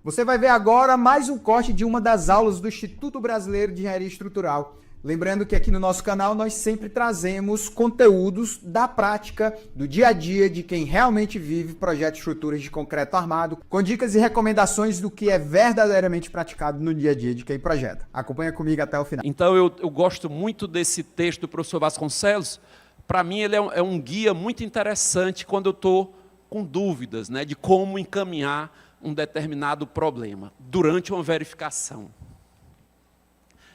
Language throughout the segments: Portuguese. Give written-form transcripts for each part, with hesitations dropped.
Você vai ver agora mais um corte de uma das aulas do Instituto Brasileiro de Engenharia Estrutural. Lembrando que aqui no nosso canal nós sempre trazemos conteúdos da prática, do dia a dia de quem realmente vive projetos de estruturas de concreto armado, com dicas e recomendações do que é verdadeiramente praticado no dia a dia de quem projeta. Acompanha comigo até o final. Então eu gosto muito desse texto do professor Vasconcelos. Para mim ele é um guia muito interessante quando eu estou com dúvidas, né, de como encaminhar um determinado problema durante uma verificação.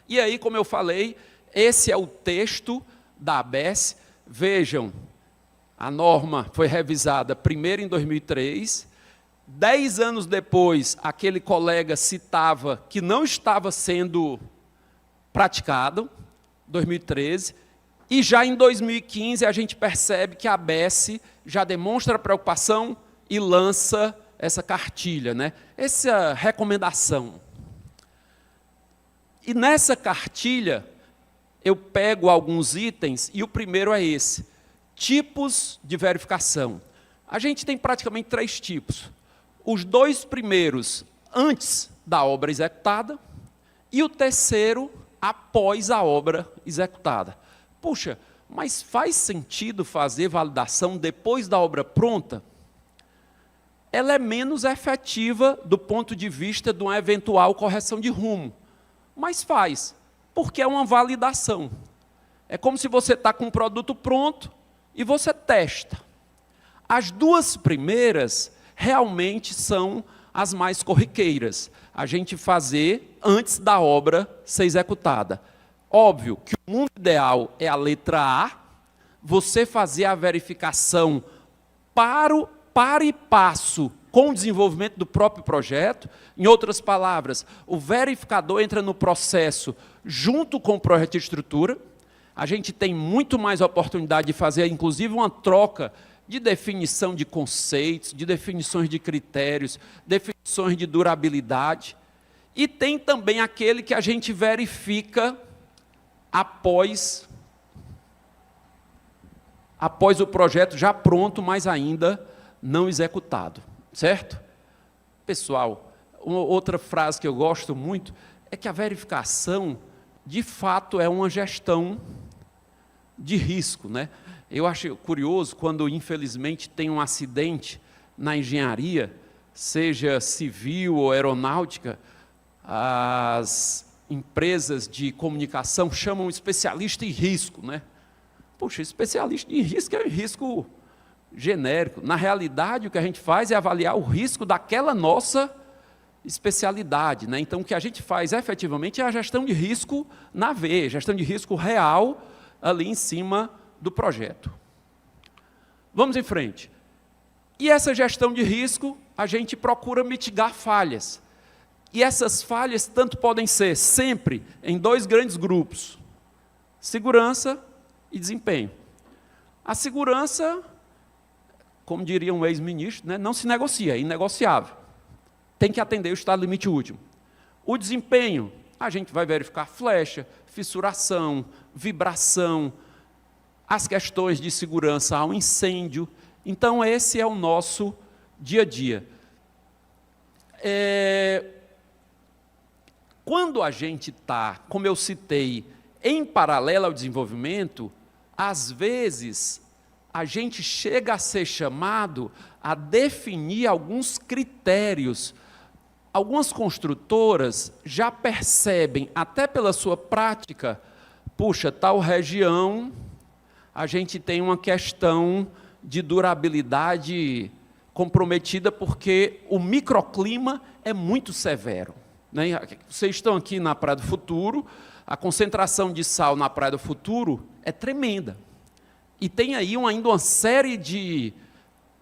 E aí, como eu falei, esse é o texto da ABS. Vejam, a norma foi revisada primeiro em 2003, 10 anos depois, aquele colega citava que não estava sendo praticado, 2013, e já em 2015 a gente percebe que a ABS já demonstra preocupação e lança essa cartilha, né? Essa recomendação. E nessa cartilha, eu pego alguns itens, e o primeiro é esse: tipos de verificação. A gente tem praticamente 3 tipos. Os 2 primeiros, antes da obra executada, e o terceiro, após a obra executada. Puxa, mas faz sentido fazer validação depois da obra pronta? Ela é menos efetiva do ponto de vista de uma eventual correção de rumo. Mas faz, porque é uma validação. É como se você está com um produto pronto e você testa. As 2 primeiras realmente são as mais corriqueiras. A gente fazer antes da obra ser executada. Óbvio que o mundo ideal é a letra A, você fazer a verificação para e passo com o desenvolvimento do próprio projeto. Em outras palavras, o verificador entra no processo junto com o projeto de estrutura. A gente tem muito mais oportunidade de fazer, inclusive, uma troca de definição de conceitos, de definições de critérios, definições de durabilidade. E tem também aquele que a gente verifica após o projeto já pronto, mas ainda não executado, certo? Pessoal, uma outra frase que eu gosto muito é que a verificação, de fato, é uma gestão de risco, né? Eu acho curioso quando, infelizmente, tem um acidente na engenharia, seja civil ou aeronáutica, as empresas de comunicação chamam um especialista em risco, né? Poxa, especialista em risco é um risco genérico. Na realidade, o que a gente faz é avaliar o risco daquela nossa especialidade, né? Então, o que a gente faz efetivamente é a gestão de risco na veia, gestão de risco real ali em cima do projeto. Vamos em frente. E essa gestão de risco, a gente procura mitigar falhas. E essas falhas tanto podem ser sempre em 2 grandes grupos: segurança e desempenho. A segurança, como diria um ex-ministro, né, não se negocia, é inegociável. Tem que atender o estado limite último. O desempenho, a gente vai verificar flecha, fissuração, vibração, as questões de segurança ao incêndio. Então, esse é o nosso dia a dia. Quando a gente está, como eu citei, em paralelo ao desenvolvimento, às vezes a gente chega a ser chamado a definir alguns critérios. Algumas construtoras já percebem, até pela sua prática, puxa, tal região, a gente tem uma questão de durabilidade comprometida porque o microclima é muito severo, né? Vocês estão aqui na Praia do Futuro, a concentração de sal na Praia do Futuro é tremenda. E tem aí ainda uma série de...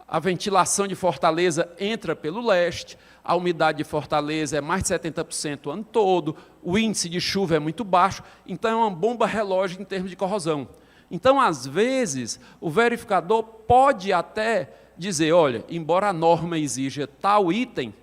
A ventilação de Fortaleza entra pelo leste, a umidade de Fortaleza é mais de 70% o ano todo, o índice de chuva é muito baixo, então é uma bomba relógio em termos de corrosão. Então, às vezes, o verificador pode até dizer, olha, embora a norma exija tal item,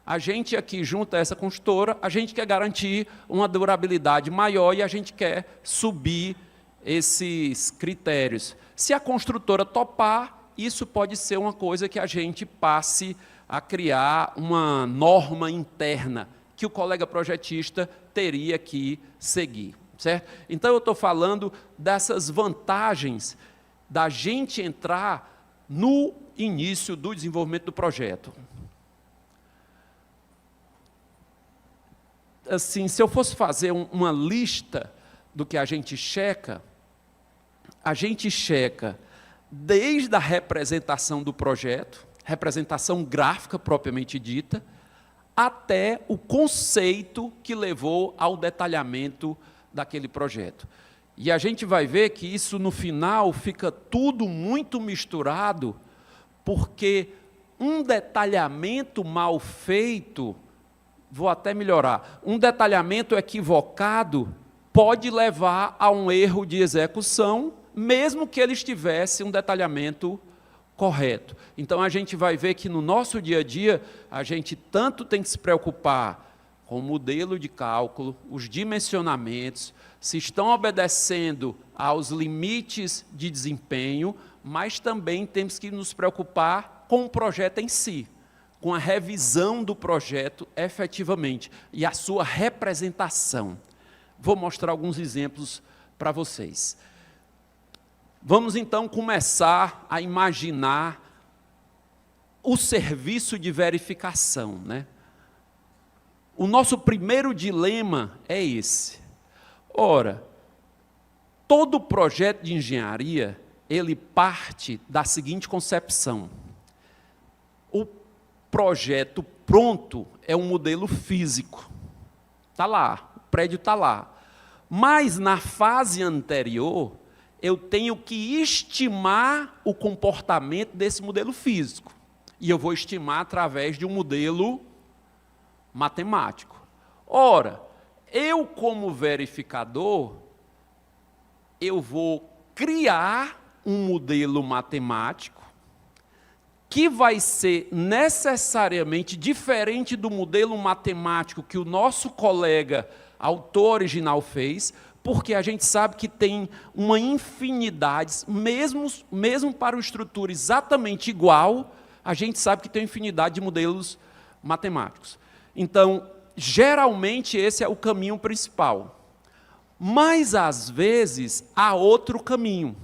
a gente aqui, junto a essa construtora, a gente quer garantir uma durabilidade maior e a gente quer subir esses critérios. Se a construtora topar, isso pode ser uma coisa que a gente passe a criar uma norma interna que o colega projetista teria que seguir, certo? Então, eu estou falando dessas vantagens da gente entrar no início do desenvolvimento do projeto. Assim, se eu fosse fazer uma lista do que a gente checa desde a representação do projeto, representação gráfica propriamente dita, até o conceito que levou ao detalhamento daquele projeto. E a gente vai ver que isso, no final, fica tudo muito misturado, porque um detalhamento mal feito, vou até melhorar, um detalhamento equivocado pode levar a um erro de execução, mesmo que ele estivesse um detalhamento correto. Então, a gente vai ver que no nosso dia a dia, a gente tanto tem que se preocupar com o modelo de cálculo, os dimensionamentos, se estão obedecendo aos limites de desempenho, mas também temos que nos preocupar com o projeto em si, com a revisão do projeto efetivamente e a sua representação. Vou mostrar alguns exemplos para vocês. Vamos, então, começar a imaginar o serviço de verificação, né? O nosso primeiro dilema é esse. Ora, todo projeto de engenharia, ele parte da seguinte concepção. O projeto pronto é um modelo físico. Está lá, o prédio está lá. Mas, na fase anterior, eu tenho que estimar o comportamento desse modelo físico. E eu vou estimar através de um modelo matemático. Ora, eu, como verificador, eu vou criar um modelo matemático que vai ser necessariamente diferente do modelo matemático que o nosso colega autor original fez, porque a gente sabe que tem uma infinidade, mesmo para uma estrutura exatamente igual, a gente sabe que tem uma infinidade de modelos matemáticos. Então, geralmente, esse é o caminho principal. Mas, às vezes, há outro caminho.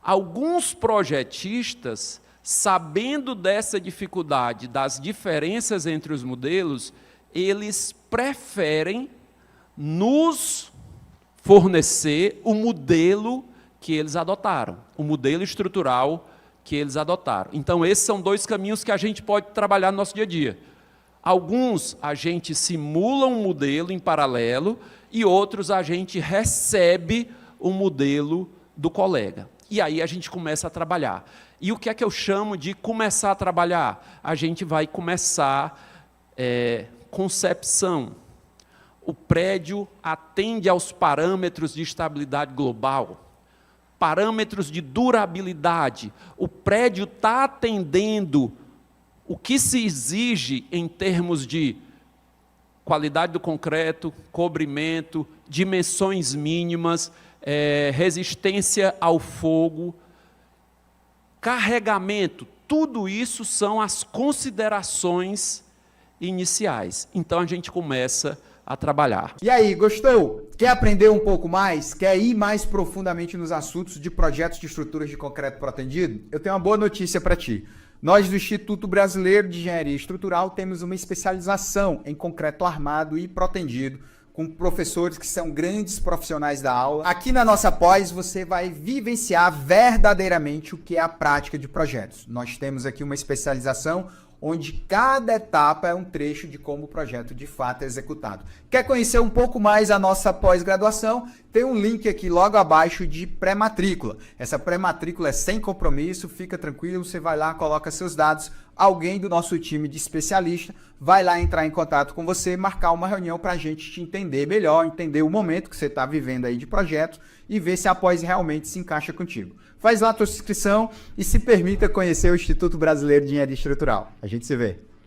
Alguns projetistas, sabendo dessa dificuldade, das diferenças entre os modelos, eles preferem nos fornecer o modelo que eles adotaram, o modelo estrutural que eles adotaram. Então, esses são dois caminhos que a gente pode trabalhar no nosso dia a dia. Alguns a gente simula um modelo em paralelo e outros a gente recebe o modelo do colega. E aí a gente começa a trabalhar. E o que é que eu chamo de começar a trabalhar? A gente vai começar concepção. O prédio atende aos parâmetros de estabilidade global, parâmetros de durabilidade. O prédio está atendendo o que se exige em termos de qualidade do concreto, cobrimento, dimensões mínimas, resistência ao fogo, carregamento. Tudo isso são as considerações iniciais. Então, a gente começa a trabalhar. E aí, gostou? Quer aprender um pouco mais? Quer ir mais profundamente nos assuntos de projetos de estruturas de concreto protendido? Eu tenho uma boa notícia para ti. Nós do Instituto Brasileiro de Engenharia Estrutural temos uma especialização em concreto armado e protendido, com professores que são grandes profissionais da aula. Aqui na nossa pós você vai vivenciar verdadeiramente o que é a prática de projetos. Nós temos aqui uma especialização onde cada etapa é um trecho de como o projeto de fato é executado. Quer conhecer um pouco mais a nossa pós-graduação? Tem um link aqui logo abaixo de pré-matrícula. Essa pré-matrícula é sem compromisso, fica tranquilo, você vai lá, coloca seus dados, alguém do nosso time de especialista vai lá entrar em contato com você, marcar uma reunião para a gente te entender melhor, entender o momento que você está vivendo aí de projeto e ver se a pós realmente se encaixa contigo. Faz lá a tua inscrição e se permita conhecer o Instituto Brasileiro de Engenharia Estrutural. A gente se vê.